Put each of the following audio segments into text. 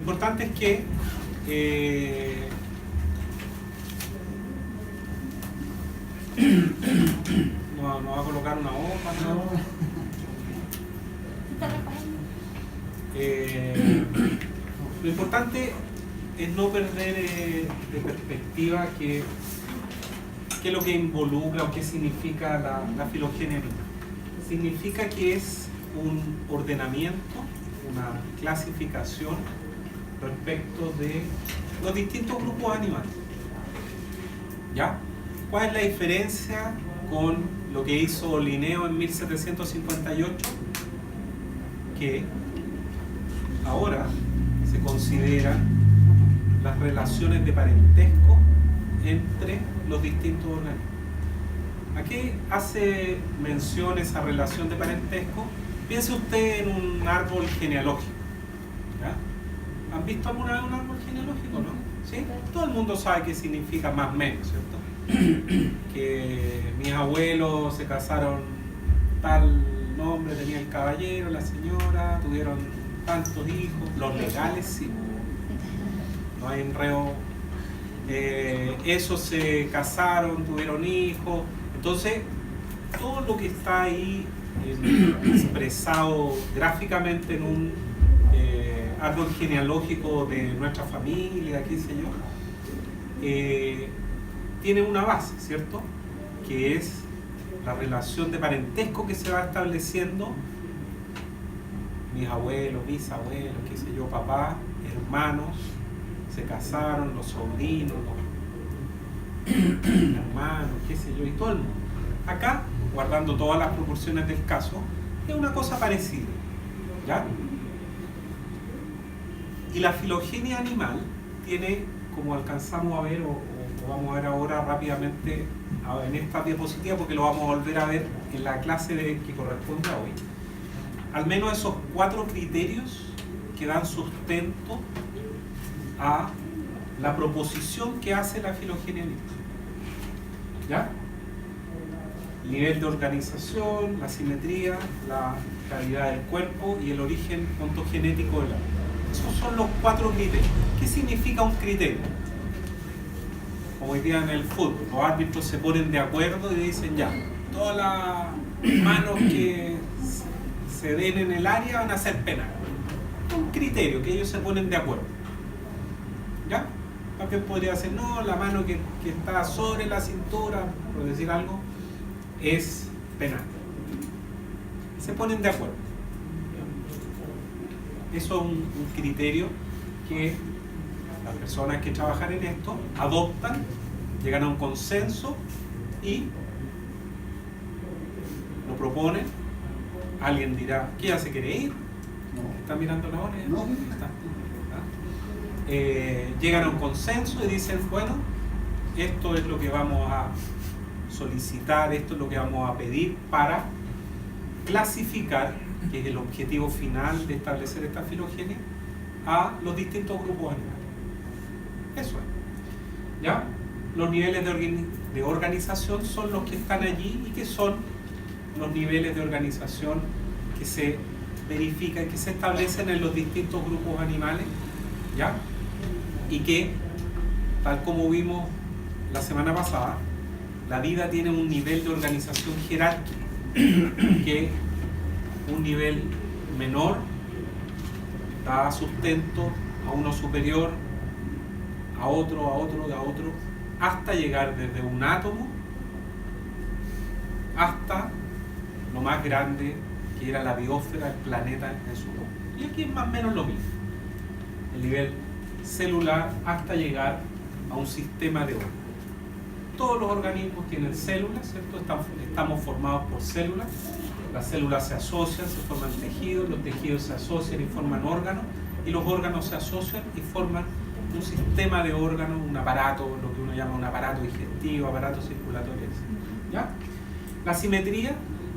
Lo importante es que no va a colocar una hoja, ¿no? Lo importante es no perder de perspectiva qué es lo que involucra o qué significa la filogenia animal. Significa que es un ordenamiento, una clasificación respecto de los distintos grupos animales. ¿Ya? ¿Cuál es la diferencia con lo que hizo Linneo en 1758? Que ahora se consideran las relaciones de parentesco entre los distintos organismos. ¿A qué hace mención esa relación de parentesco? Piense usted en un árbol genealógico. ¿Ya? ¿Han visto alguna vez un árbol genealógico, no? ¿Sí? Todo el mundo sabe qué significa más o menos, ¿cierto? Que mis abuelos se casaron tal nombre, tenía el caballero, la señora, tuvieron tantos hijos, los legales sí, no hay enredo. Esos se casaron, tuvieron hijos. Entonces, todo lo que está ahí expresado gráficamente en un árbol genealógico de nuestra familia, qué sé yo, tiene una base, ¿cierto? Que es la relación de parentesco que se va estableciendo, mis abuelos, bisabuelos, qué sé yo, papá, hermanos, se casaron, los sobrinos, los hermanos, qué sé yo, y todo el mundo. Acá, guardando todas las proporciones del caso, es una cosa parecida, ¿ya? Y la filogenia animal tiene, como alcanzamos a ver, o vamos a ver ahora rápidamente en esta diapositiva, porque lo vamos a volver a ver en la clase que corresponde a hoy, al menos esos 4 criterios que dan sustento a la proposición que hace la filogenia animal. ¿Ya? El nivel de organización, la simetría, la calidad del cuerpo y el origen ontogenético del árbol. Esos son los 4 criterios. ¿Qué significa un criterio? Como hoy día en el fútbol, los árbitros se ponen de acuerdo y dicen ya, todas las manos que se den en el área van a ser penal. Un criterio que ellos se ponen de acuerdo. ¿Ya? También podría ser, no, la mano que está sobre la cintura, por decir algo, es penal. Se ponen de acuerdo. Eso es un criterio que las personas que trabajan en esto adoptan, llegan a un consenso y lo proponen. Alguien dirá, ¿qué ya se quiere ir? No. ¿Está mirando la hora? No. Llegan a un consenso y dicen, bueno, esto es lo que vamos a solicitar, esto es lo que vamos a pedir para clasificar, que es el objetivo final de establecer esta filogenia, a los distintos grupos animales. Eso es. ¿Ya? Los niveles de organización son los que están allí y que son los niveles de organización que se verifican, que se establecen en los distintos grupos animales, ¿ya? Y que, tal como vimos la semana pasada, la vida tiene un nivel de organización jerárquico, que un nivel menor da sustento a uno superior, a otro, hasta llegar desde un átomo hasta lo más grande, que era la biosfera, el planeta en su conjunto. Y aquí es más o menos lo mismo. El nivel celular hasta llegar a un sistema de órganos. Todos los organismos tienen células, ¿cierto? Estamos formados por células. Las células se asocian, se forman tejidos, los tejidos se asocian y forman órganos, y los órganos se asocian y forman un sistema de órganos, un aparato, lo que uno llama un aparato digestivo, aparato circulatorio, ¿ya? La simetría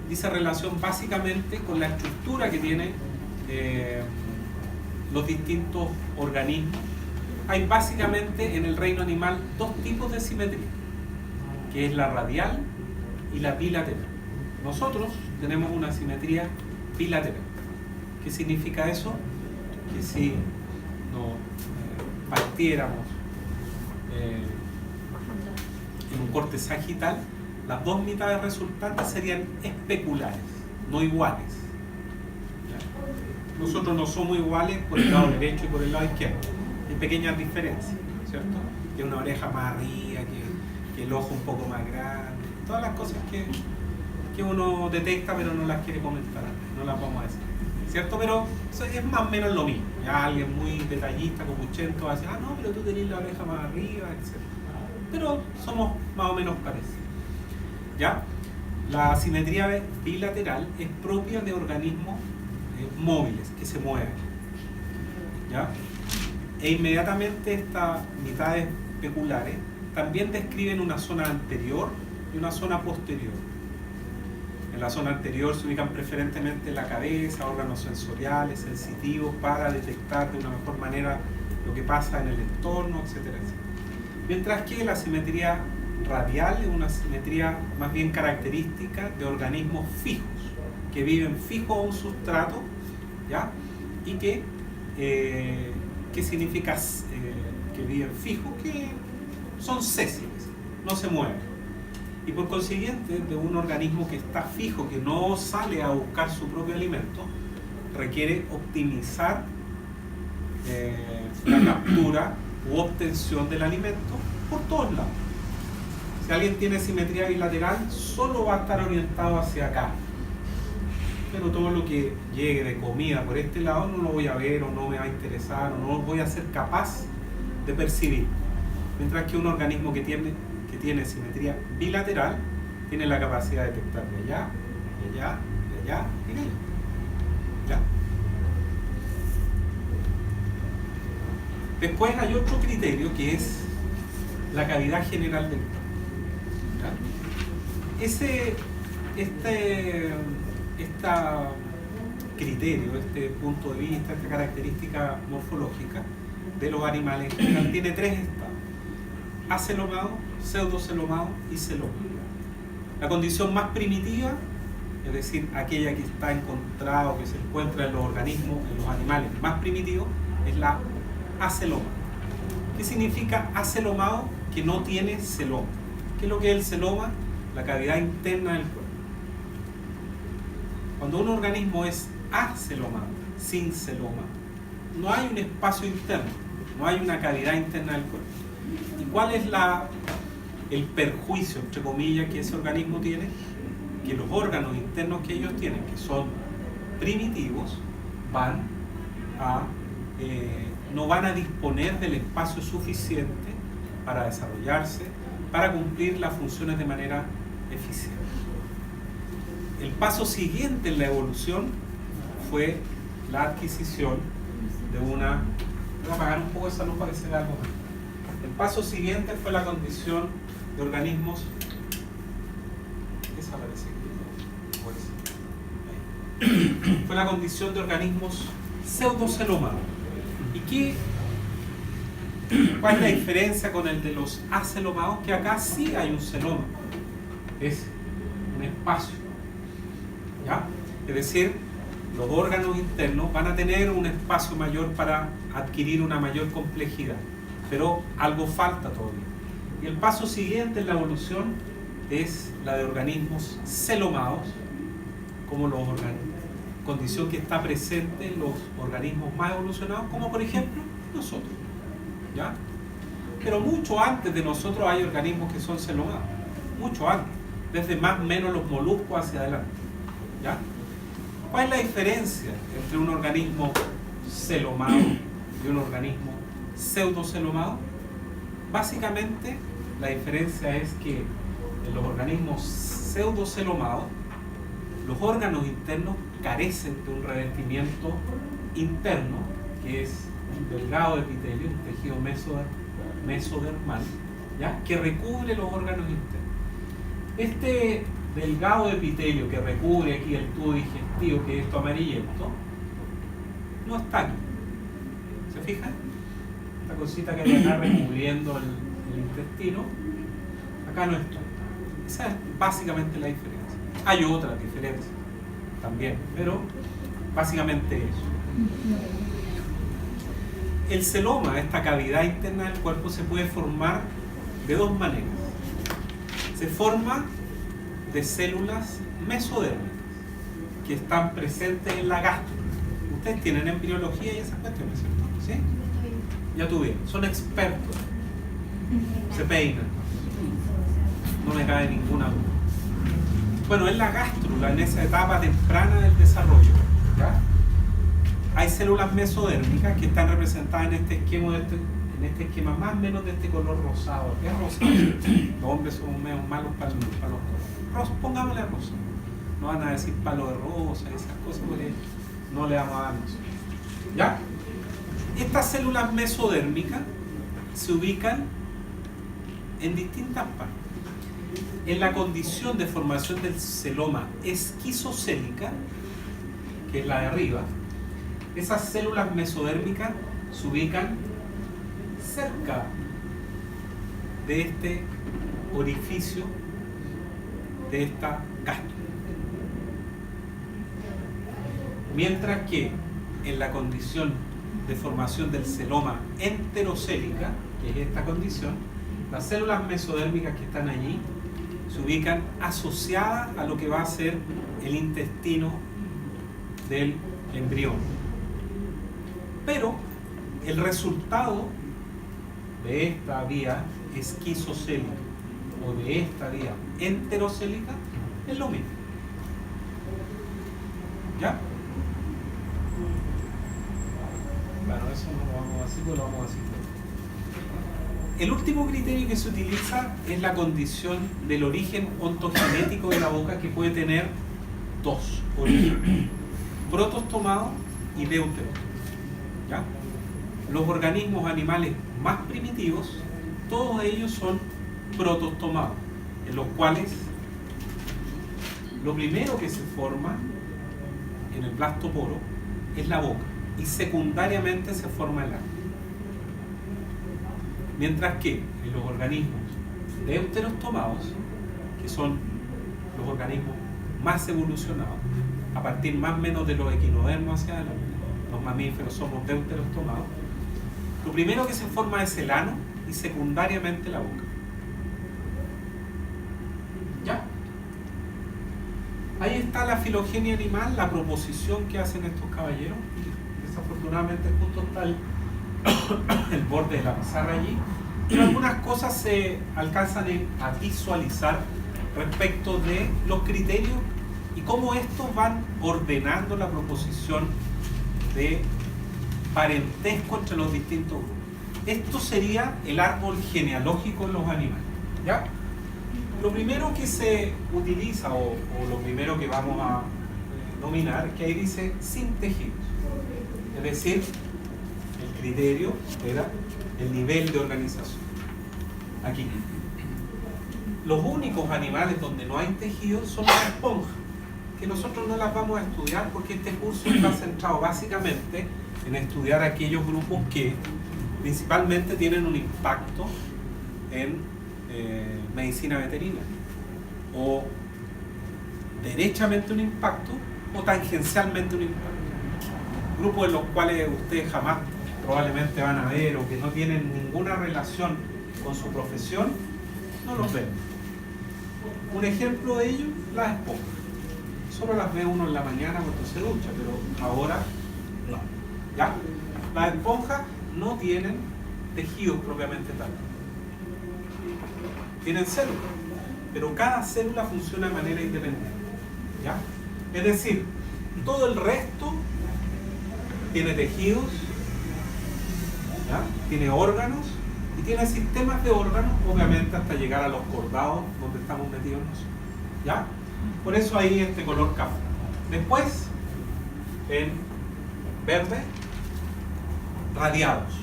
dice relación básicamente con la estructura que tienen los distintos organismos. Hay básicamente en el reino animal 2 tipos de simetría, que es la radial y la bilateral. Nosotros tenemos una simetría bilateral. ¿Qué significa eso? Que si partiéramos en un corte sagital, las dos mitades resultantes serían especulares, no iguales. ¿Ya? Nosotros no somos iguales por el lado derecho y por el lado izquierdo. Hay pequeñas diferencias, ¿cierto? Que una oreja más arriba, que el ojo un poco más grande, todas las cosas que uno detecta pero no las quiere comentar, no las vamos a decir, ¿cierto? Pero es más o menos lo mismo. Ya alguien muy detallista, copuchento, va a decir, ah, no, pero tú tenés la oreja más arriba, etc. Pero somos más o menos parecidos. ¿Ya? La simetría bilateral es propia de organismos móviles, que se mueven. ¿Ya? E inmediatamente estas mitades especulares también describen una zona anterior y una zona posterior. En la zona anterior se ubican preferentemente la cabeza, órganos sensoriales, sensitivos, para detectar de una mejor manera lo que pasa en el entorno, etcétera, etcétera. Mientras que la simetría radial es una simetría más bien característica de organismos fijos, que viven fijos a un sustrato, ¿ya? Y ¿qué significa que viven fijos? Que son sésiles, no se mueven. Y por consiguiente, de un organismo que está fijo, que no sale a buscar su propio alimento, requiere optimizar la captura u obtención del alimento por todos lados. Si alguien tiene simetría bilateral, solo va a estar orientado hacia acá. Pero todo lo que llegue de comida por este lado no lo voy a ver, o no me va a interesar, o no lo voy a ser capaz de percibir. Mientras que un organismo que tiene simetría bilateral tiene la capacidad de detectar de allá, de allá, de allá y de allá. ¿Ya? Después hay otro criterio que es la cavidad general del cuerpo. Este criterio, este punto de vista, esta característica morfológica de los animales en general tiene tres estados: acelomado, pseudocelomado y celomado. La condición más primitiva, es decir, aquella que está encontrada o que se encuentra en los organismos, en los animales más primitivos, es la acelomado. ¿Qué significa acelomado? Que no tiene celoma. ¿Qué es lo que es el celoma? La cavidad interna del cuerpo. Cuando un organismo es acelomado, sin celoma, no hay un espacio interno, no hay una cavidad interna del cuerpo. ¿Y cuál es el perjuicio, entre comillas, que ese organismo tiene? Que los órganos internos que ellos tienen, que son primitivos, no van a disponer del espacio suficiente para desarrollarse, para cumplir las funciones de manera eficiente. El paso siguiente en la evolución fue la adquisición de una... Voy a apagar un poco esa luz para que se vea algo más. El paso siguiente fue la condición de organismos... Esa parece que... Fue la condición de organismos pseudocelomados. ¿Y cuál es la diferencia con el de los acelomados? Que acá sí hay un celoma. Es un espacio. ¿Ya? Es decir, los órganos internos van a tener un espacio mayor para adquirir una mayor complejidad, pero algo falta todavía. Y el paso siguiente en la evolución es la de organismos celomados, como los organismos, condición que está presente en los organismos más evolucionados, como por ejemplo nosotros. ¿Ya? Pero mucho antes de nosotros hay organismos que son celomados, mucho antes, desde más o menos los moluscos hacia adelante. ¿Ya? ¿Cuál es la diferencia entre un organismo celomado y un organismo pseudocelomado? Básicamente, la diferencia es que en los organismos pseudocelomados, los órganos internos carecen de un revestimiento interno, que es un delgado epitelio, un tejido mesodermal, ¿ya? Que recubre los órganos internos. Este delgado epitelio que recubre aquí el tubo digestivo, que es esto amarillento, no está aquí. ¿Se fijan? Esta cosita que hay acá recubriendo el intestino, acá no está. Esa es básicamente la diferencia. Hay otras diferencias también, pero básicamente eso. El celoma, esta cavidad interna del cuerpo, se puede formar de dos maneras. Se forma de células mesodérmicas que están presentes en la gástrula. Ustedes tienen embriología y esas cuestiones, ¿cierto? ¿Sí? Ya tuvieron, son expertos. Se peinan. No me cabe ninguna duda. Bueno, en la gástrula, en esa etapa temprana del desarrollo, ¿ya? Hay células mesodérmicas que están representadas en este esquema más o menos de este color rosado. ¿Qué es rosado? Los hombres son medio malos para los colores. Pongámosle rosa. No van a decir palo de rosa y esas cosas porque no le vamos a dar nosotros. ¿Ya? Estas células mesodérmicas se ubican en distintas partes. En la condición de formación del celoma esquizocélica, que es la de arriba, esas células mesodérmicas se ubican cerca de este orificio de esta gástrula. Mientras que en la condición de formación del celoma enterocélica, que es esta condición, las células mesodérmicas que están allí se ubican asociadas a lo que va a ser el intestino del embrión. Pero el resultado de esta vía esquizocélica o de esta vía enterocélica es lo mismo. ¿Ya? Bueno, eso no lo vamos a decir, pero lo vamos a decir. El último criterio que se utiliza es la condición del origen ontogenético de la boca, que puede tener dos orígenes: protostomado y deutero. ¿Ya? Los organismos animales más primitivos, todos ellos son protostomados, en los cuales lo primero que se forma en el blastoporo es la boca y secundariamente se forma el ano. Mientras que en los organismos deuterostomados, que son los organismos más evolucionados, a partir más o menos de los equinodermos hacia adelante, los mamíferos somos deuterostomados, lo primero que se forma es el ano y secundariamente la boca. ¿Ya? Ahí está la filogenia animal, la proposición que hacen estos caballeros. Desafortunadamente justo está el borde de la pizarra allí, pero algunas cosas se alcanzan a visualizar respecto de los criterios y cómo estos van ordenando la proposición de parentesco entre los distintos grupos. Esto sería el árbol genealógico en los animales. ¿Ya? Lo primero que se utiliza, o lo primero que vamos a nominar, que ahí dice sin tejidos. Es decir, el criterio era el nivel de organización. Aquí. Los únicos animales donde no hay tejidos son las esponjas, que nosotros no las vamos a estudiar porque este curso está centrado básicamente en estudiar aquellos grupos que principalmente tienen un impacto en medicina veterinaria, o derechamente un impacto o tangencialmente un impacto. Grupos en los cuales ustedes jamás probablemente van a ver o que no tienen ninguna relación con su profesión, no los ven. Un ejemplo de ello, las esponjas. Solo las ve uno en la mañana cuando se ducha, pero ahora no. ¿Ya? Las esponjas no tienen tejidos propiamente tal. Tienen células, pero cada célula funciona de manera independiente. ¿Ya? Es decir, todo el resto tiene tejidos, ¿ya? Tiene órganos y tiene sistemas de órganos, obviamente hasta llegar a los cordados donde estamos metidos nosotros. ¿Ya? Por eso ahí este color café. Después, en verde, radiados.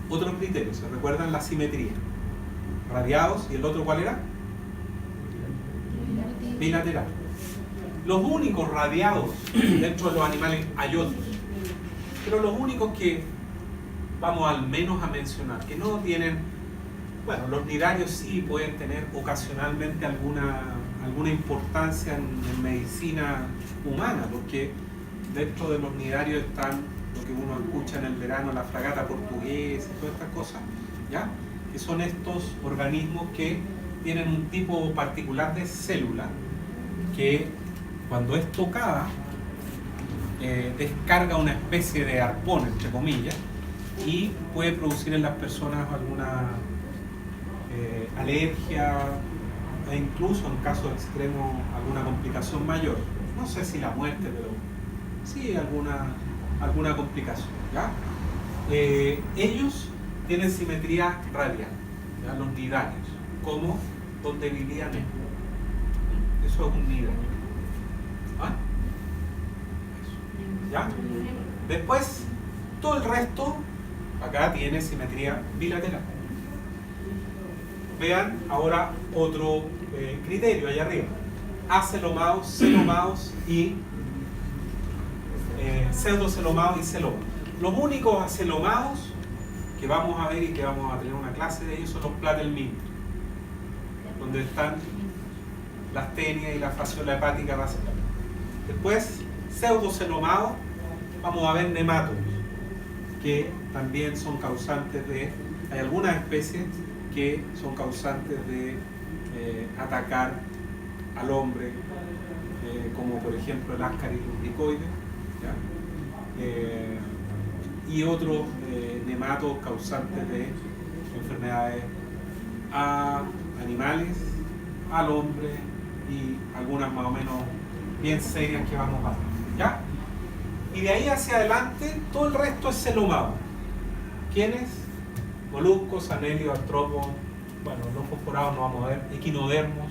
Otro criterio, ¿se recuerdan la simetría? Radiados, ¿y el otro cuál era? Bilateral. Los únicos radiados dentro de los animales hay otros, pero los únicos que vamos al menos a mencionar, que no tienen, bueno, los nidarios sí pueden tener ocasionalmente alguna importancia en medicina humana, porque dentro de los nidarios están lo que uno escucha en el verano, la fragata portuguesa y todas estas cosas, ¿ya? Que son estos organismos que tienen un tipo particular de célula que cuando es tocada descarga una especie de arpón, entre comillas, y puede producir en las personas alguna alergia e incluso en casos extremos alguna complicación mayor. No sé si la muerte, pero sí alguna complicación, ¿ya? Ellos tienen simetría radial, ¿ya? Los nidarios, como donde vivían ellos. Eso es un nidario. ¿Ah? Eso. ¿Ya? Después, todo el resto, acá tiene simetría bilateral. Vean ahora otro criterio allá arriba. Acelomados, celomados y pseudocelomados y celomados. Los únicos acelomados que vamos a ver y que vamos a tener una clase de ellos son los platelmintos, donde están las tenias y la fasciola hepática basal. Después, pseudocelomados, vamos a ver nematodos, que también son causantes de, hay algunas especies que son causantes de atacar al hombre, como por ejemplo el Ascaris lumbricoides, y otros nematodos causantes de enfermedades a animales, al hombre y algunas más o menos bien serias que vamos a ver, ¿ya? Y de ahí hacia adelante todo el resto es celomado. ¿Quiénes? Moluscos, anelios, artrópodos, bueno, los fosforados no vamos a ver, equinodermos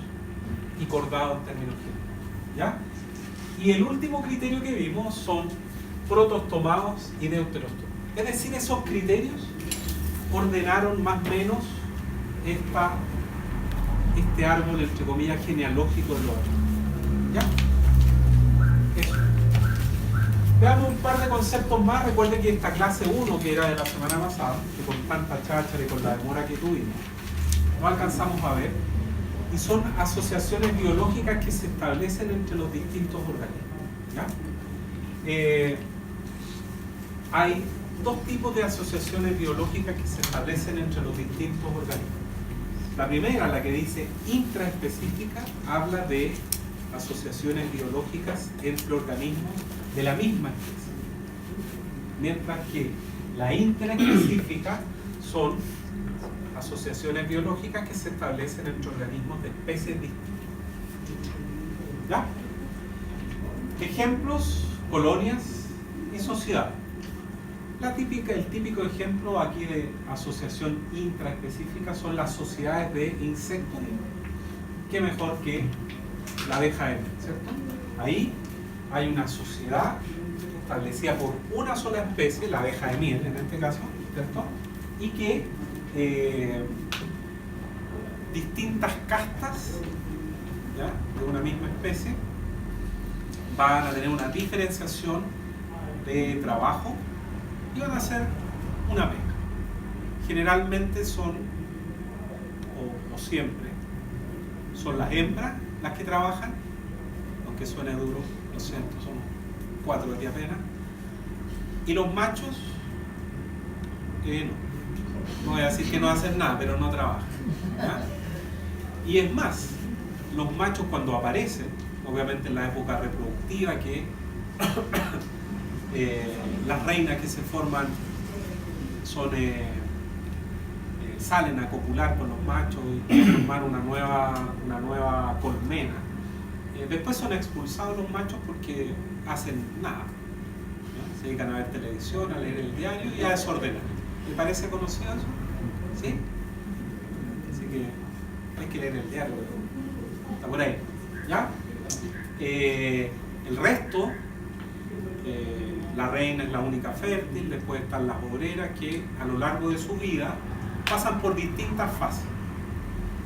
y cordados en términos generales, ¿ya? Y el último criterio que vimos son protostomados y deuterostomados. Es decir, esos criterios ordenaron más o menos este árbol, entre comillas, genealógico de los animales, ¿ya? Eso. Veamos un par de conceptos más. Recuerden que esta clase 1, que era de la semana pasada, que con tanta cháchara y con la demora que tuvimos, no alcanzamos a ver, y son asociaciones biológicas que se establecen entre los distintos organismos, ¿ya? Hay dos tipos de asociaciones biológicas que se establecen entre los distintos organismos. La primera, la que dice intraespecífica, habla de asociaciones biológicas entre organismos de la misma especie, mientras que la intraespecífica son asociaciones biológicas que se establecen entre organismos de especies distintas, ¿ya? Ejemplos: colonias y sociedad. El típico ejemplo aquí de asociación intraespecífica son las sociedades de insectos. ¿Qué mejor que la abeja de miel, ¿cierto? Ahí hay una sociedad establecida por una sola especie, la abeja de miel en este caso, ¿cierto? Y que distintas castas, ¿ya?, de una misma especie van a tener una diferenciación de trabajo y van a hacer una mezcla. Generalmente son, o siempre, son las hembras las que trabajan, aunque suene duro, lo siento, son 4 aquí apenas, y los machos, no voy a decir que no hacen nada, pero no trabajan, ¿ya? Y es más, los machos cuando aparecen, obviamente en la época reproductiva, que las reinas que se forman son, salen a copular con los machos y formar una nueva colmena. Después son expulsados los machos porque hacen nada, ¿no? Se dedican a ver televisión, a leer el diario y a desordenar. ¿Le parece conocido eso? ¿Sí? Así que hay que leer el diario, está por ahí, ¿ya? El resto, la reina es la única fértil, después están las obreras que a lo largo de su vida pasan por distintas fases,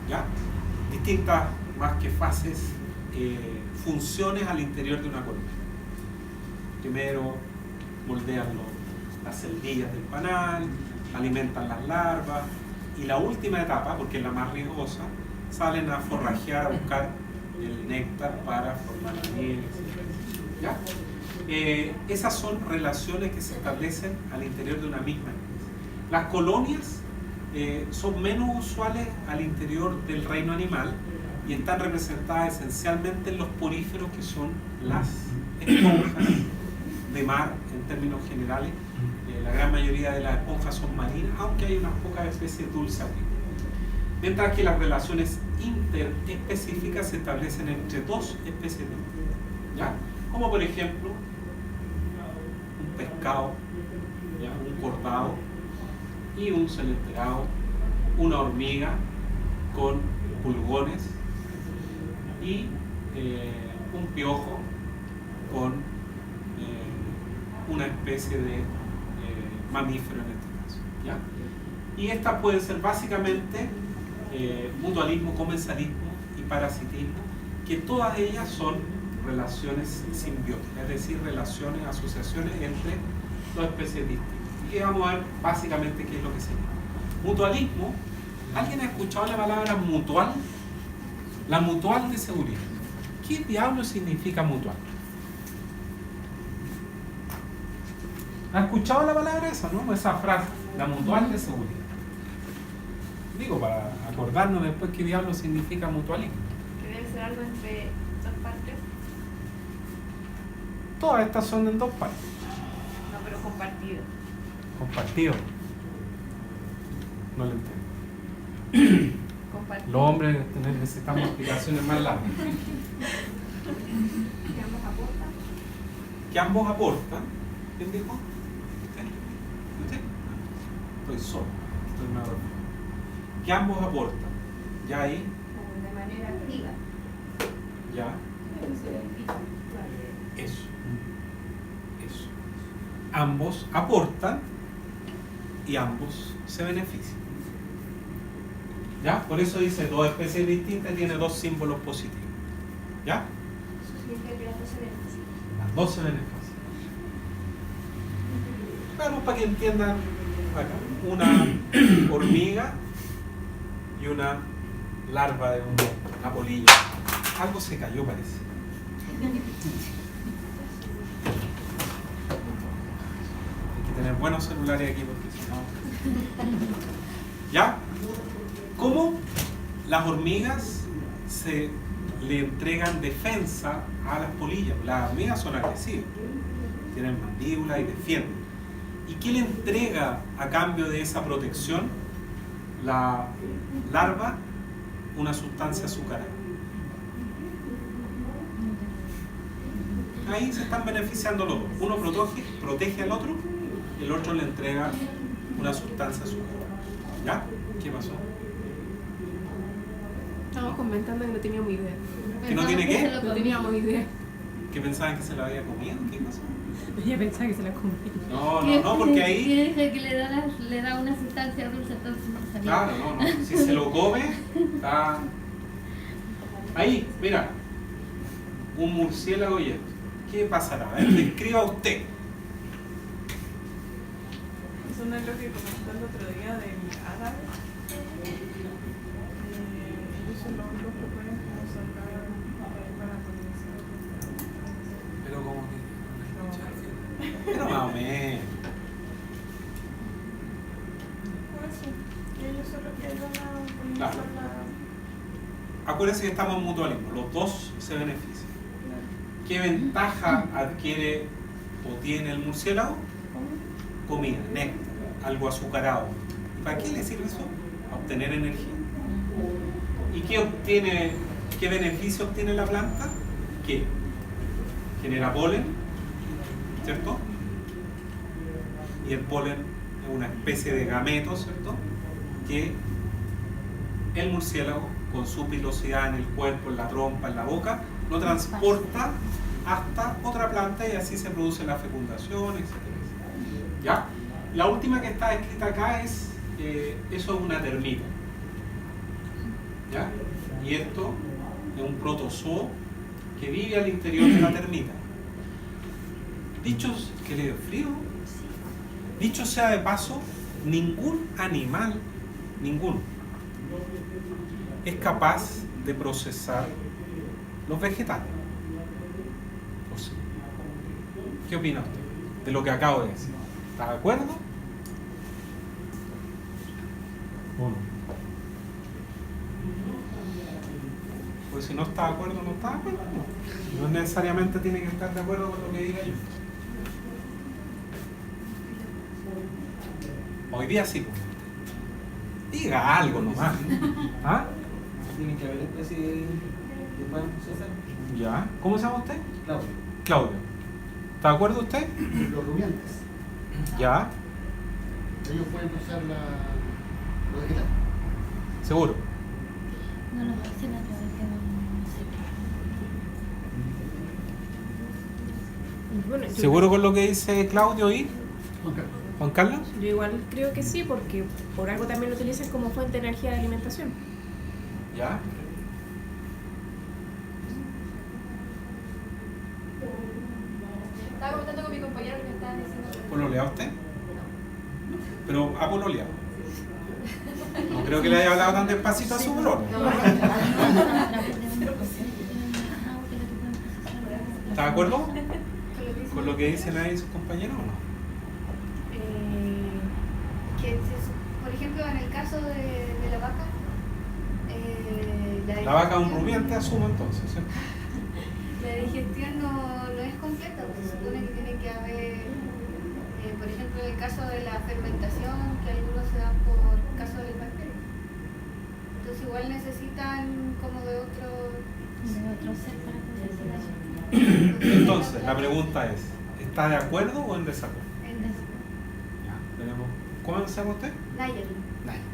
¿ya? Distintas, más que fases, funciones al interior de una colmena. Primero moldean las celdillas del panal, alimentan las larvas, y la última etapa, porque es la más riesgosa, salen a forrajear, a buscar el néctar para formar la miel, ¿ya? Esas son relaciones que se establecen al interior de una misma especie. Las colonias son menos usuales al interior del reino animal y están representadas esencialmente en los poríferos, que son las esponjas de mar en términos generales. La gran mayoría de las esponjas son marinas, aunque hay unas pocas especies dulces aquí. Mientras que las relaciones interespecíficas se establecen entre dos especies distintas, ¿ya? Como por ejemplo un pescado, ¿ya? Un cordado y un celenterado, una hormiga con pulgones y un piojo con una especie de mamífero en este caso, ¿ya? Y estas pueden ser básicamente mutualismo, comensalismo y parasitismo, que todas ellas son relaciones simbióticas, es decir, relaciones, asociaciones entre dos especies distintas. Y vamos a ver básicamente qué es lo que significa. Mutualismo, ¿alguien ha escuchado la palabra mutual? La mutual de seguridad. ¿Qué diablo significa mutual? ¿Ha escuchado la palabra esa, no? Esa frase, la mutual de seguridad. Digo, para acordarnos después qué diablo significa mutualismo. Que debe ser algo entre dos partes. Todas estas son en dos partes. No, pero compartido. Compartido. No lo entiendo. Compartido. Los hombres necesitamos explicaciones más largas. Que ambos aportan. Que ambos aportan. ¿Quién dijo? ¿Usted? ¿Usted? Estoy solo. Estoy en una reunión. Que ambos aportan. Ya ahí. De manera activa. Ya. Eso. Eso. Ambos aportan y ambos se benefician. ¿Ya? Por eso dice dos especies distintas, tiene dos símbolos positivos. ¿Ya? Eso significa que las dos se benefician. Las dos se benefician. Vamos para que entiendan acá. Una hormiga y una larva de una polilla. Algo se cayó, parece. Hay que tener buenos celulares aquí porque si no... ¿Ya? ¿Cómo las hormigas se le entregan defensa a las polillas? Las hormigas son agresivas, tienen mandíbula y defienden. ¿Y qué le entrega a cambio de esa protección la larva? Una sustancia azucarada. Ahí se están beneficiando los dos. Uno protege al otro y el otro le entrega una sustancia azucarada. ¿Ya? ¿Qué pasó? Estamos comentando que no teníamos idea. ¿Que no tiene qué? No teníamos idea. ¿Que pensaban que se la había comido? ¿Qué pasó? Ella pensaba que se la comía. No, porque ahí... Que dice que le da una sustancia dulce, entonces no sabía. Claro, no. Si se lo come, está... Ahí, mira. Un murciélago y esto. ¿Qué pasará? A ver, describa usted. Eso no es lo que comentó el otro día del árabe. Ellos son los únicos que pueden como sacar para polinizar. Pero como que... Pero más o menos. Por eso, que ellos son los que ayudan a polinizar Claro. Acuérdense que estamos en mutualismo. Los dos se benefician. ¿Qué ventaja adquiere o tiene el murciélago? Comida, néctar, algo azucarado. ¿Y para qué le sirve eso? A obtener energía. ¿Y qué beneficio obtiene la planta? Que genera polen, ¿cierto? Y el polen es una especie de gameto, ¿cierto? Que el murciélago, con su pilosidad en el cuerpo, en la trompa, en la boca, lo transporta hasta otra planta y así se produce la fecundación, etc. ¿Ya? La última que está escrita acá es, eso es una termita. ¿Ya? Y esto es un protozoo que vive al interior de la termita. Dichos, que le dio frío. Dicho sea de paso, ningún animal, ninguno, es capaz de procesar los vegetales. O sea, ¿Qué opina usted de lo que acabo de decir? ¿Está de acuerdo? ¿O no? Pues si no está de acuerdo, no está de acuerdo. No necesariamente tiene que estar de acuerdo con lo que diga yo. Hoy día sí, pues. Diga algo nomás. ¿Ah? Tiene que haber especie de pan César. ¿Ya? ¿Cómo se llama usted? Claudio. Claudio. ¿Está de acuerdo usted? Los rumiantes, ¿Ya? ellos pueden usar lo vegetal. ¿Seguro? No lo hice la otra vez que no sé. Bueno, ¿Seguro con lo que dice Claudio y Juan Carlos. Juan Carlos? Yo igual creo que sí, porque por algo también lo utilizan como fuente de energía de alimentación. ¿Ya? Estaba comentando con mi compañero que me estaba diciendo. ¿Pololea usted? Pero ha pololeado. No creo que le haya hablado tan despacito a su brother. ¿Está de acuerdo con lo que dicen ahí sus compañeros o no? Por ejemplo, en el caso de la vaca, La vaca es un rumiante, asumo entonces, ¿cierto? la digestión no es completa, pues se supone que tiene que haber, por ejemplo, en el caso de la fermentación, que algunos se dan por caso del bacterio. Entonces igual necesitan como de otro ser para poder hacer eso. Entonces, la pregunta es, ¿está de acuerdo o en desacuerdo? Ya, tenemos. ¿Cómo se llama usted? Nayeli. Nayeli.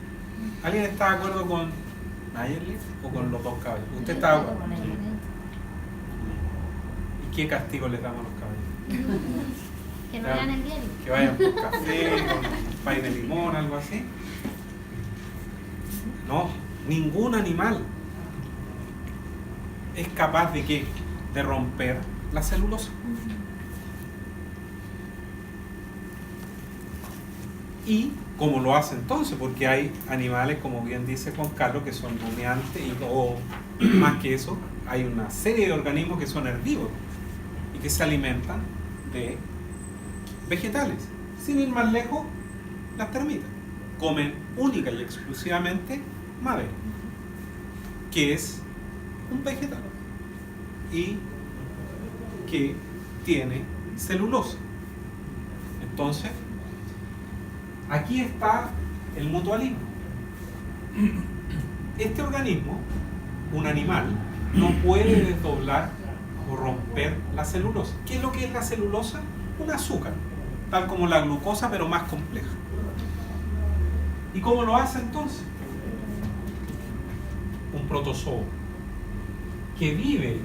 ¿Alguien está de acuerdo con Nayeli o con los dos caballos? ¿Usted está de acuerdo? ¿Y qué castigo le damos a los caballos? Que no lean el diario. Que vayan por café, con pay de limón, algo así. No, ningún animal es capaz de ¿qué? De romper la celulosa. Y como lo hace entonces, porque hay animales, como bien dice Juan Carlos, que son rumiantes o más que eso, hay una serie de organismos que son herbívoros y que se alimentan de vegetales. Sin ir más lejos, las termitas comen única y exclusivamente madera, que es un vegetal y que tiene celulosa. Entonces, aquí está el mutualismo. Este organismo, un animal, no puede desdoblar o romper la celulosa. ¿Qué es lo que es la celulosa? Un azúcar, tal como la glucosa, pero más compleja. ¿Y cómo lo hace entonces? Un protozoo que vive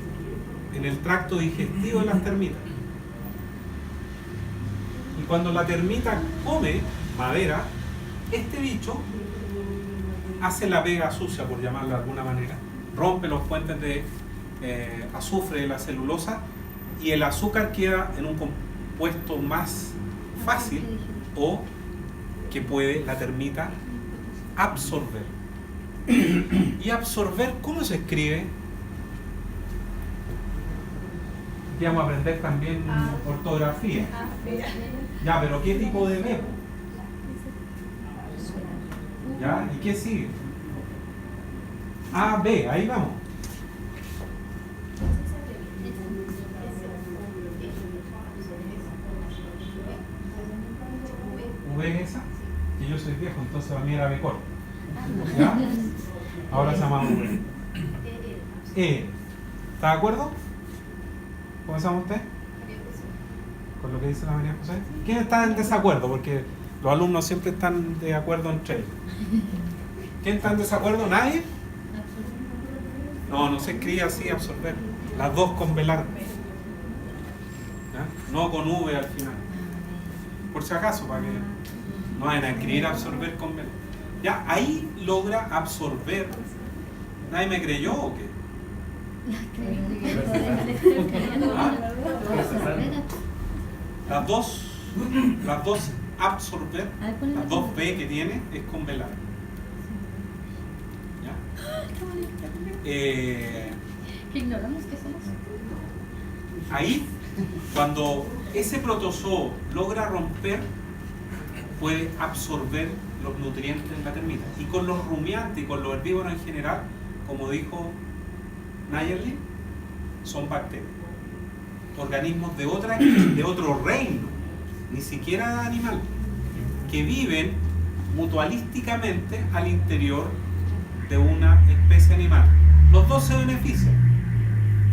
en el tracto digestivo de las termitas. Y cuando la termita come madera, este bicho hace la pega sucia, por llamarlo de alguna manera, rompe los puentes de azufre de la celulosa y el azúcar queda en un compuesto más fácil o que puede la termita absorber. Y absorber, ¿cómo se escribe? Aquí vamos a aprender también ortografía. Ya, pero ¿qué tipo de verbo? ¿Ya? ¿Y qué sigue? A, B, ahí vamos. V es esa, que yo soy viejo, entonces para mí era B corto. ¿Ya? Ahora se llama V. E. ¿Está de acuerdo? ¿Cómo se llama usted? Con lo que dice la María José. ¿Quién está en desacuerdo? Porque los alumnos siempre están de acuerdo entre ellos. ¿Quién está en desacuerdo? ¿Nadie? No, no se escribe así, absorber. Las dos con B larga. ¿Ya? No con V al final. Por si acaso, para que no vayan a escribir absorber con B. Ya, ahí logra absorber. ¿Nadie me creyó o qué? ¿Ah? Las dos absorber, las dos B que tiene es con B larga. ¿Ya? Ignoramos que somos. Ahí, cuando ese protozoo logra romper, puede absorber los nutrientes de la termita. Y con los rumiantes y con los herbívoros en general, como dijo Nayeli, son bacterias. Organismos de otro reino, ni siquiera animal, que viven mutualísticamente al interior de una especie animal. Los dos se benefician.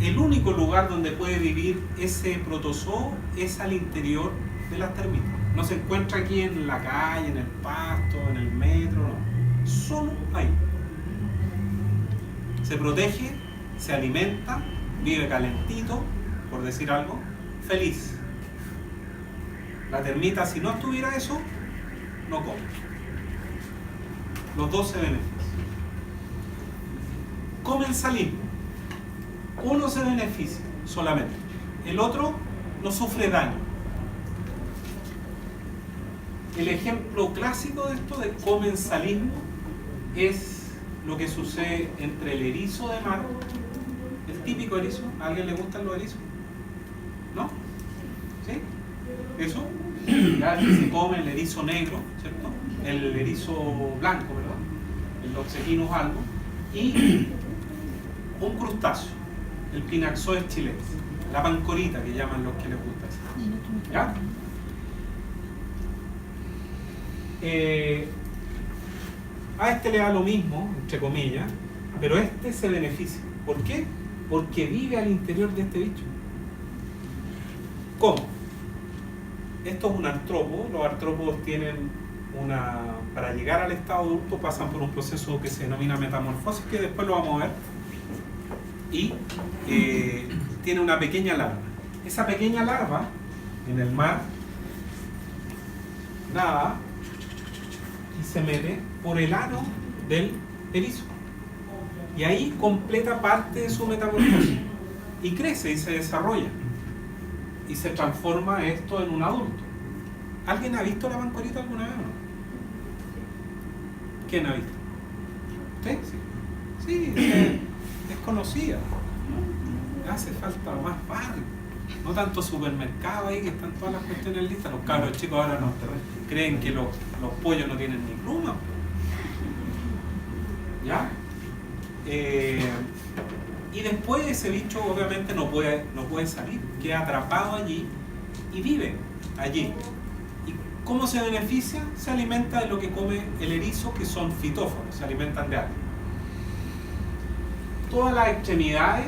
El único lugar donde puede vivir ese protozoo es al interior de las termitas. No se encuentra aquí en la calle, en el pasto, en el metro, no. Solo ahí. Se protege, se alimenta, vive calentito, por decir algo, feliz. La termita, si no estuviera eso, no come. Los dos se benefician. Comensalismo. Uno se beneficia solamente, el otro no sufre daño. El ejemplo clásico de esto de comensalismo es lo que sucede entre el erizo de mar, el típico erizo. ¿A alguien le gustan los erizos? ¿No? ¿Sí? ¿Eso? Ya se come el erizo negro, ¿cierto? El erizo blanco, ¿verdad? El Loxeckinus albo. Y un crustáceo, el Pinaxoes chilensis, la pancorita que llaman los que les gusta eso. ¿Ya? A este le da lo mismo, entre comillas, pero este se beneficia. ¿Por qué? Porque vive al interior de este bicho. ¿Cómo? Esto es un artrópodo. Los artrópodos tienen para llegar al estado adulto pasan por un proceso que se denomina metamorfosis, que después lo vamos a ver. Y tiene una pequeña larva. Esa pequeña larva en el mar nada y se mete por el ano del erizo. Y ahí completa parte de su metamorfosis. Y crece y se desarrolla. Y se transforma esto en un adulto. ¿Alguien ha visto la pancorita alguna vez o no? ¿Quién ha visto? ¿Usted? Sí. Sí, es conocida. Hace falta más barrio. No tanto supermercado ahí que están todas las cuestiones listas. Los cabros chicos ahora no creen que los pollos no tienen ni pluma. ¿Ya? Y después ese bicho obviamente no puede salir, queda atrapado allí y vive allí. ¿Y cómo se beneficia? Se alimenta de lo que come el erizo, que son fitóforos, se alimentan de algo. Todas las extremidades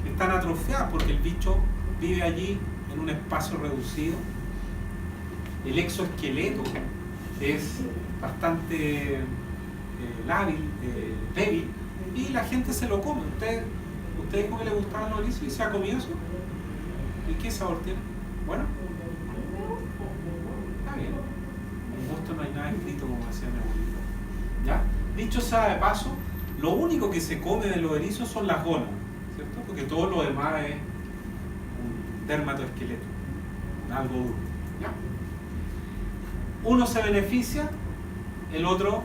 están atrofiadas porque el bicho vive allí en un espacio reducido. El exoesqueleto es bastante débil y la gente se lo come. Usted dijo que le gustaban los erizos y se ha comido eso. ¿Y qué sabor tiene? Bueno, está bien. En gusto no hay nada escrito, como decía mi abuelita. ¿Ya? Dicho sea de paso, lo único que se come de los erizos son las gónadas, ¿cierto? Porque todo lo demás es un dermatoesqueleto, algo duro. ¿Ya? Uno se beneficia, el otro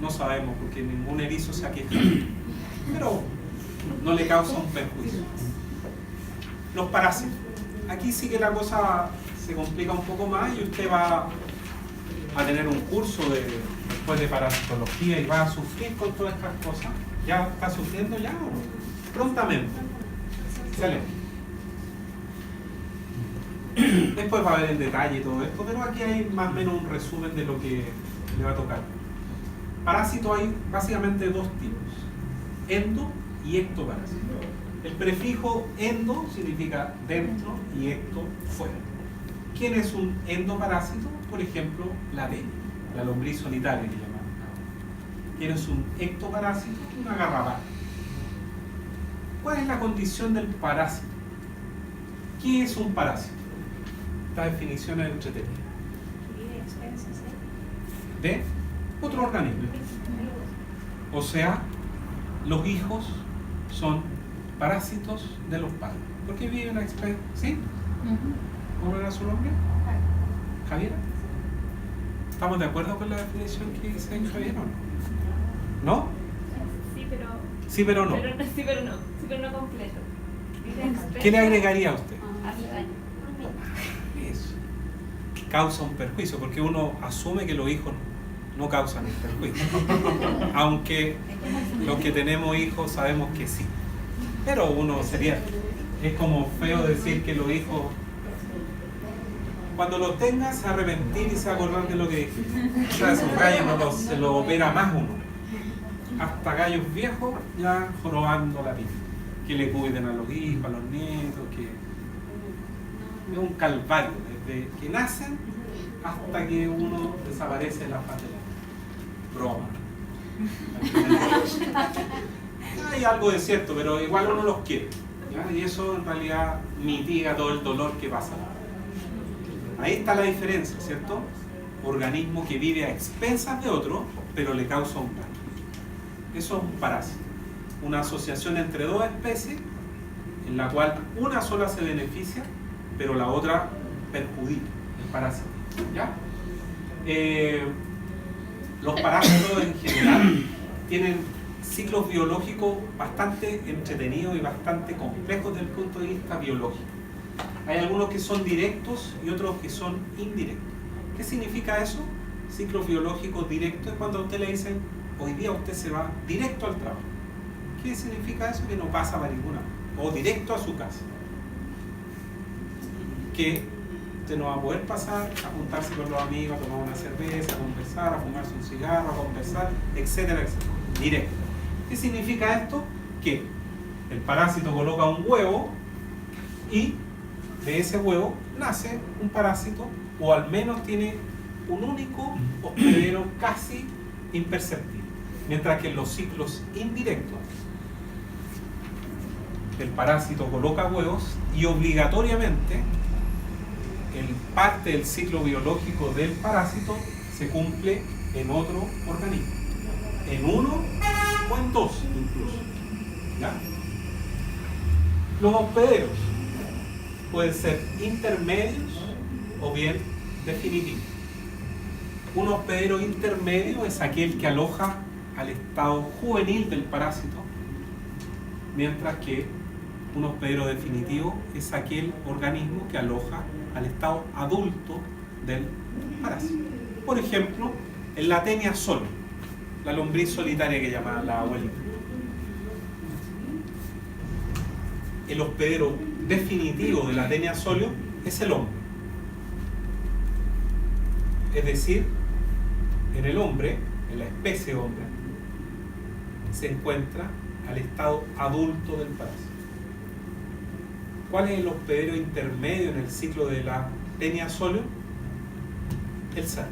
no sabemos, porque ningún erizo se aqueja, pero no le causa un perjuicio. Los parásitos. Aquí sí que la cosa se complica un poco más y usted va a tener un curso después de parasitología y va a sufrir con todas estas cosas. ¿Ya está sufriendo ya o no? Prontamente. Excelente. Después va a ver en detalle todo esto, pero aquí hay más o menos un resumen de lo que le va a tocar. Parásitos hay básicamente dos tipos: endo y ectoparásito. El prefijo endo significa dentro y ecto fuera. ¿Quién es un endoparásito? Por ejemplo, la abeja, la lombriz solitaria que llaman. ¿Quién es un ectoparásito? Una garrapata. ¿Cuál es la condición del parásito? ¿Qué es un parásito? Esta definición es entretenida. De otro organismo. O sea, los hijos son parásitos de los padres. ¿Por qué viven a extraer? ¿Sí? ¿Cómo era su nombre? ¿Javiera? ¿Estamos de acuerdo con la definición que dice Javiera o no? ¿No? Sí, pero... Sí, pero no. Sí, pero no completo. ¿Qué le agregaría a usted? Hace daño. causa un perjuicio, porque uno asume que los hijos no causan el perjuicio, aunque los que tenemos hijos sabemos que sí, pero uno es como feo decir que los hijos, cuando los tengas, se va a arrepentir y se va a acordar de lo que dijiste. O sea, esos gallos se lo opera más uno, hasta gallos viejos ya jorobando la vida, que le cuiden a los hijos, a los nietos, que es un calvario desde que nacen hasta que uno desaparece de la faz de la broma. Hay algo de cierto, pero igual uno los quiere, ¿ya? Y eso en realidad mitiga todo el dolor que pasa. Ahí está la diferencia, ¿cierto? Organismo que vive a expensas de otro, pero le causa un daño. Eso es un parásito, una asociación entre dos especies en la cual una sola se beneficia, pero la otra perjudica, el parásito, ¿ya? Los parásitos en general tienen ciclos biológicos bastante entretenidos y bastante complejos desde el punto de vista biológico. Hay algunos que son directos y otros que son indirectos. ¿Qué significa eso? Ciclos biológicos directos es cuando a usted le dicen, hoy día usted se va directo al trabajo. ¿Qué significa eso? Que no pasa para ninguna. O directo a su casa. Que usted no va a poder pasar a juntarse con los amigos, a tomar una cerveza, a conversar, a fumarse un cigarro, a conversar, etcétera, etcétera. Directo. ¿Qué significa esto? Que el parásito coloca un huevo y de ese huevo nace un parásito, o al menos tiene un único hospedero casi imperceptible. Mientras que en los ciclos indirectos, el parásito coloca huevos y obligatoriamente parte del ciclo biológico del parásito se cumple en otro organismo, en uno o en dos incluso, ¿ya? Los hospederos pueden ser intermedios o bien definitivos. Un hospedero intermedio es aquel que aloja al estado juvenil del parásito, mientras que un hospedero definitivo es aquel organismo que aloja al estado adulto del parásito. Por ejemplo, el Latenia solo, la lombriz solitaria que llamaban la abuelita. El hospedero definitivo de Latenia solio es el hombre. Es decir, en el hombre, en la especie hombre, se encuentra al estado adulto del parásito. ¿Cuál es el hospedero intermedio en el ciclo de la Latenia solio? El cerdo.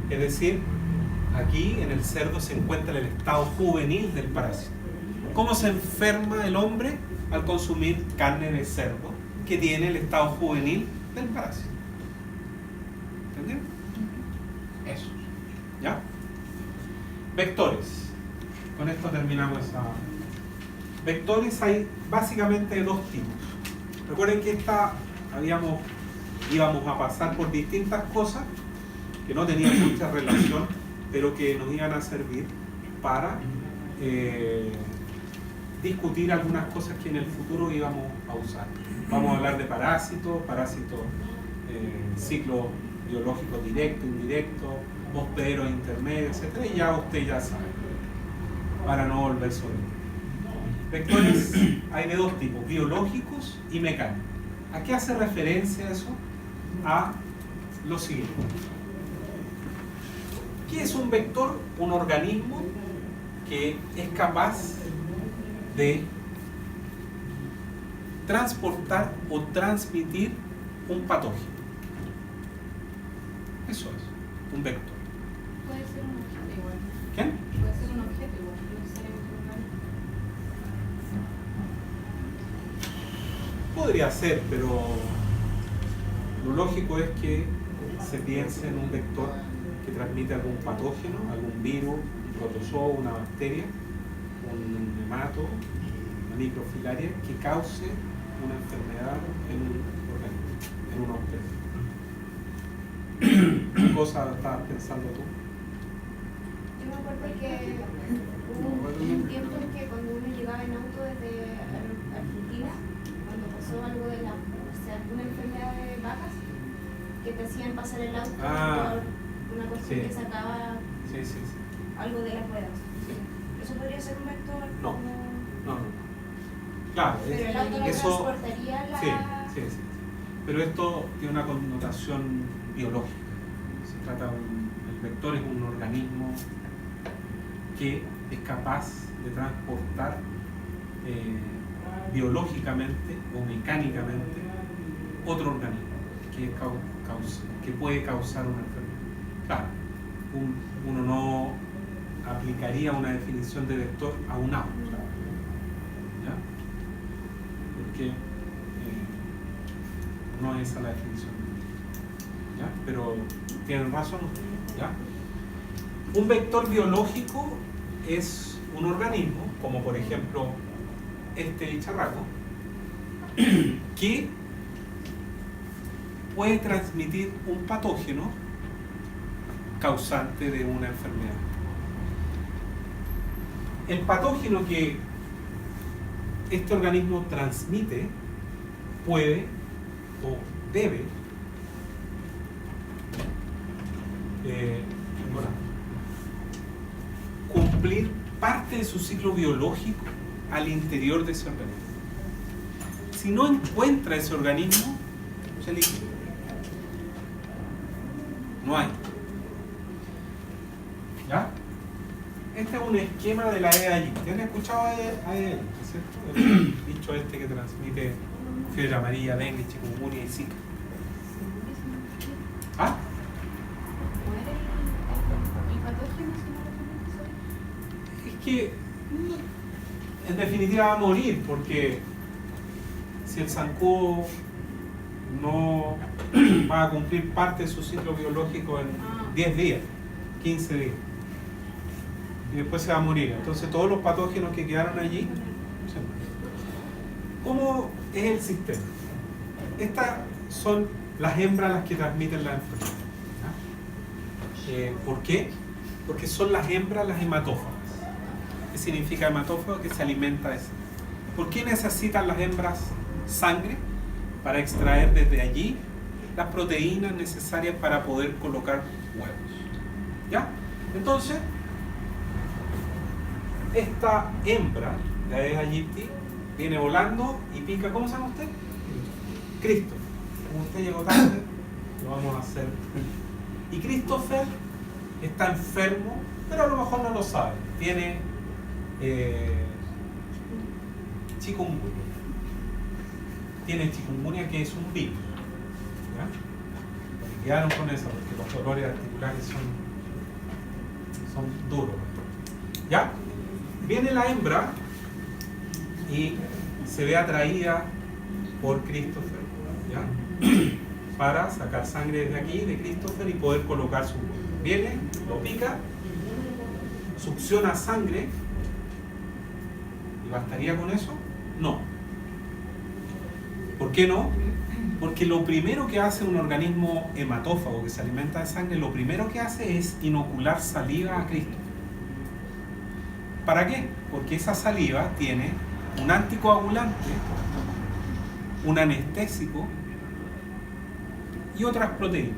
Es decir, aquí en el cerdo se encuentra el estado juvenil del parásito. ¿Cómo se enferma el hombre? Al consumir carne de cerdo que tiene el estado juvenil del parásito. ¿Entendieron? Eso. ¿Ya? Vectores. Con esto terminamos esa. Vectores hay básicamente dos tipos. Recuerden que íbamos a pasar por distintas cosas que no tenían mucha relación, pero que nos iban a servir para discutir algunas cosas que en el futuro íbamos a usar. Vamos a hablar de parásitos, ciclos biológicos directo, indirecto, hospederos intermedios, etc. Y ya usted ya sabe, para no volver sobre él. Vectores hay de dos tipos, biológicos y mecánicos. ¿A qué hace referencia eso? A lo siguiente. ¿Qué es un vector? Un organismo que es capaz de transportar o transmitir un patógeno. Eso es un vector. Puede ser un objeto igual. ¿Qué? Puede ser un objeto igual, no necesariamente un organismo. Podría ser, pero lo lógico es que se piense en un vector que transmite algún patógeno, algún virus, un protozoo, una bacteria, un nemato, una microfilaria que cause una enfermedad en un organismo, en un objeto. ¿Qué cosa estabas pensando tú? Yo me acuerdo que hubo un tiempo en que cuando uno llegaba en auto desde Argentina, cuando pasó algo de la sé, alguna enfermedad de vacas que te hacían pasar el auto Ah, por una cuestión sí. que sacaba Sí, sí, sí. algo de las ruedas. ¿Eso podría ser un vector? No. como- No, no. Claro, Pero el auto no eso. transportaría la... Sí, sí, sí. Pero esto tiene una connotación biológica. Se trata de el vector es un organismo que es capaz de transportar biológicamente o mecánicamente otro organismo que puede causar una enfermedad. Claro, uno no aplicaría una definición de vector a un auto, ¿ya? Porque no es esa la definición, ¿ya? Pero tienen razón, ¿ya? Un vector biológico es un organismo, como por ejemplo este bicharraco, que puede transmitir un patógeno causante de una enfermedad. El patógeno que este organismo transmite puede o debe cumplir parte de su ciclo biológico al interior de ese organismo. Si no encuentra ese organismo, se liquida. No hay. ¿Ya? Este es un esquema de la EAI. ¿Tienen escuchado a EAI? ¿Cierto? El bicho este que transmite fiebre amarilla, dengue, chikungunya y zika. ¿Ah? ¿Muere el patógeno si no lo tenemos? Es que en definitiva va a morir, porque si el zancudo no va a cumplir parte de su ciclo biológico en 10 días, 15 días, y después se va a morir. Entonces todos los patógenos que quedaron allí se mueren. ¿Cómo es el sistema? Estas son las hembras las que transmiten la enfermedad. ¿Por qué? Porque son las hembras las hematófagas. ¿Qué significa hematófago? Que se alimenta de sangre. ¿Por qué necesitan las hembras sangre? Para extraer desde allí las proteínas necesarias para poder colocar huevos. ¿Ya? Entonces, esta hembra, la Aedes aegypti, viene volando y pica. ¿Cómo se llama usted? Cristo. Como usted llegó tarde, lo vamos a hacer. Y Christopher está enfermo, pero a lo mejor no lo sabe. Tiene chikungunya. Tiene chikungunya, que es un virus. ¿Ya? Y quedaron con eso, porque los dolores articulares son duros. ¿Ya? Viene la hembra y se ve atraída por Christopher, ¿ya? Para sacar sangre desde aquí, de Christopher, y poder colocar su huevo. Viene, lo pica, succiona sangre, ¿y bastaría con eso? No. ¿Por qué no? Porque lo primero que hace un organismo hematófago que se alimenta de sangre, lo primero que hace es inocular saliva a Christopher. ¿Para qué? Porque esa saliva tiene un anticoagulante, un anestésico y otras proteínas.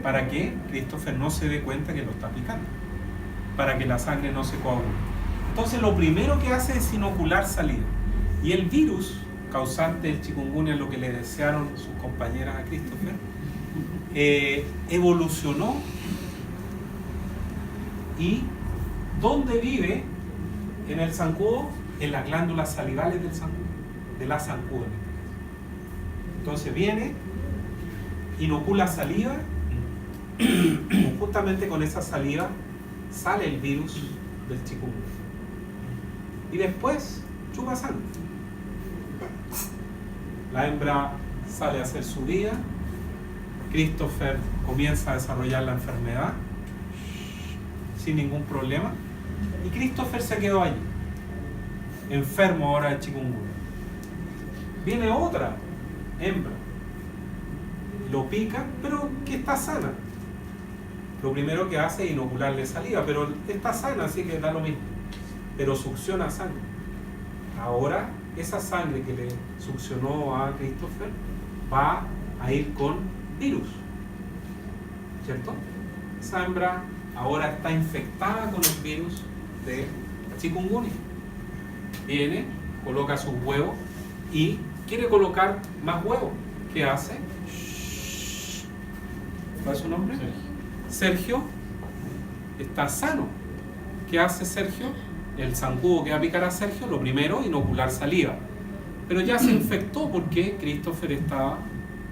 Para que Christopher no se dé cuenta que lo está picando. Para que la sangre no se coagule. Entonces lo primero que hace es inocular saliva. Y el virus causante del chikungunya, lo que le desearon sus compañeras a Christopher, evolucionó. Y ¿dónde vive? En el zancudo, en las glándulas salivales del zancudo, de la zancuda. Entonces viene, inocula saliva, justamente con esa saliva sale el virus del chikungunya. Y después chupa sangre. La hembra sale a hacer su vida, Christopher comienza a desarrollar la enfermedad sin ningún problema, y Christopher se quedó allí, enfermo ahora de chikungunya. Viene otra hembra, lo pica, pero que está sana. Lo primero que hace es inocularle saliva, pero está sana, así que da lo mismo. Pero succiona sangre. Ahora esa sangre que le succionó a Christopher va a ir con virus, ¿cierto? Esa hembra ahora está infectada con el virus de chikungunya. Viene, coloca sus huevos y quiere colocar más huevos. ¿Qué hace? ¿Cuál es su nombre? Sergio está sano. ¿Qué hace Sergio? El zancudo que va a picar a Sergio, lo primero, inocular saliva. Pero ya se infectó porque Christopher estaba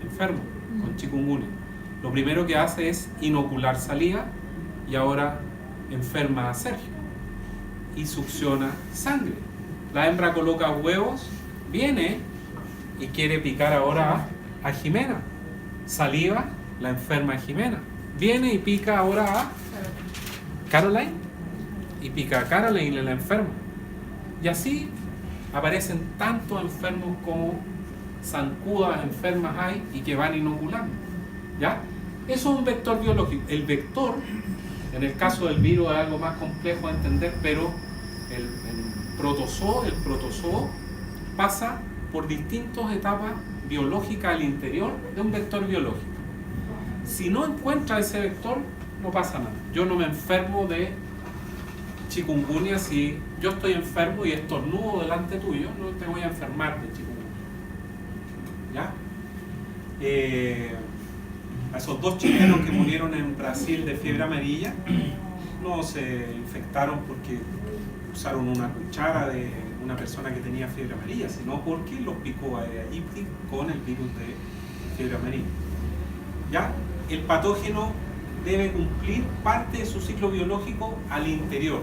enfermo con chikungunya. Lo primero que hace es inocular saliva y ahora enferma a Sergio y succiona sangre. La hembra coloca huevos, viene y quiere picar ahora a Jimena. Saliva, la enferma a Jimena. Viene y pica ahora a Caroline y pica a Caroline y la enferma. Y así aparecen tantos enfermos como zancudas enfermas hay y que van inoculando. ¿Ya? Eso es un vector biológico. El vector, en el caso del virus, es algo más complejo de entender, pero el protozoo pasa por distintas etapas biológicas al interior de un vector biológico. Si no encuentra ese vector, no pasa nada. Yo no me enfermo de chikungunya. Si yo estoy enfermo y estornudo delante tuyo, no te voy a enfermar de chikungunya. ¿Ya? A esos 2 chilenos que murieron en Brasil de fiebre amarilla no se infectaron porque usaron una cuchara de una persona que tenía fiebre amarilla, sino porque los picó Aegypti con el virus de fiebre amarilla. ¿Ya? El patógeno debe cumplir parte de su ciclo biológico al interior.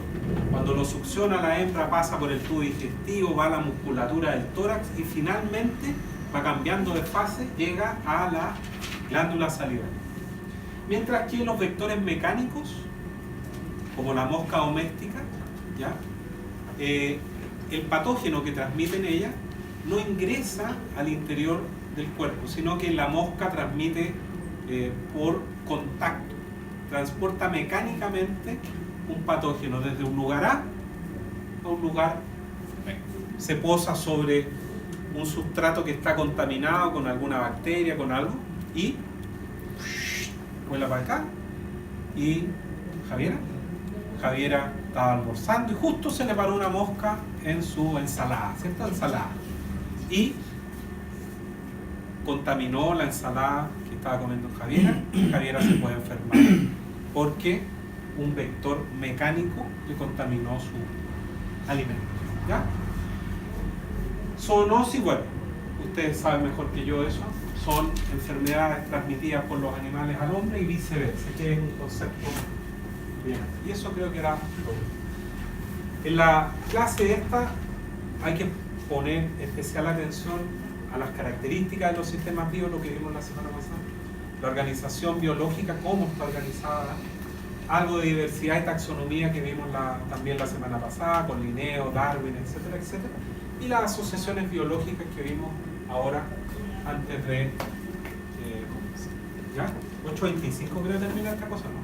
Cuando lo succiona la hembra pasa por el tubo digestivo, va a la musculatura del tórax y finalmente va cambiando de fase, llega a la glándula salivar. Mientras que los vectores mecánicos, como la mosca doméstica, ¿ya? El patógeno que transmiten ella no ingresa al interior del cuerpo, sino que la mosca transmite por contacto, transporta mecánicamente un patógeno desde un lugar A a un lugar B. Se posa sobre un sustrato que está contaminado con alguna bacteria, con algo, y vuela para acá. Y Javiera estaba almorzando y justo se le paró una mosca en su ensalada, ¿cierto? Ensalada. Y contaminó la ensalada que estaba comiendo Javiera. Javiera se puede enfermar porque un vector mecánico le contaminó su alimento. ¿Ya? Zoonosis, bueno, ustedes saben mejor que yo eso, son enfermedades transmitidas por los animales al hombre y viceversa, que es un concepto bien. Y eso creo que era todo. En la clase esta hay que poner especial atención a las características de los sistemas vivos, lo que vimos la semana pasada, la organización biológica, cómo está organizada, algo de diversidad y taxonomía que vimos también la semana pasada con Linneo, Darwin, etcétera, etcétera, y las asociaciones biológicas que vimos ahora antes de ¿ya? 8:25 creo terminar esta cosa, ¿no?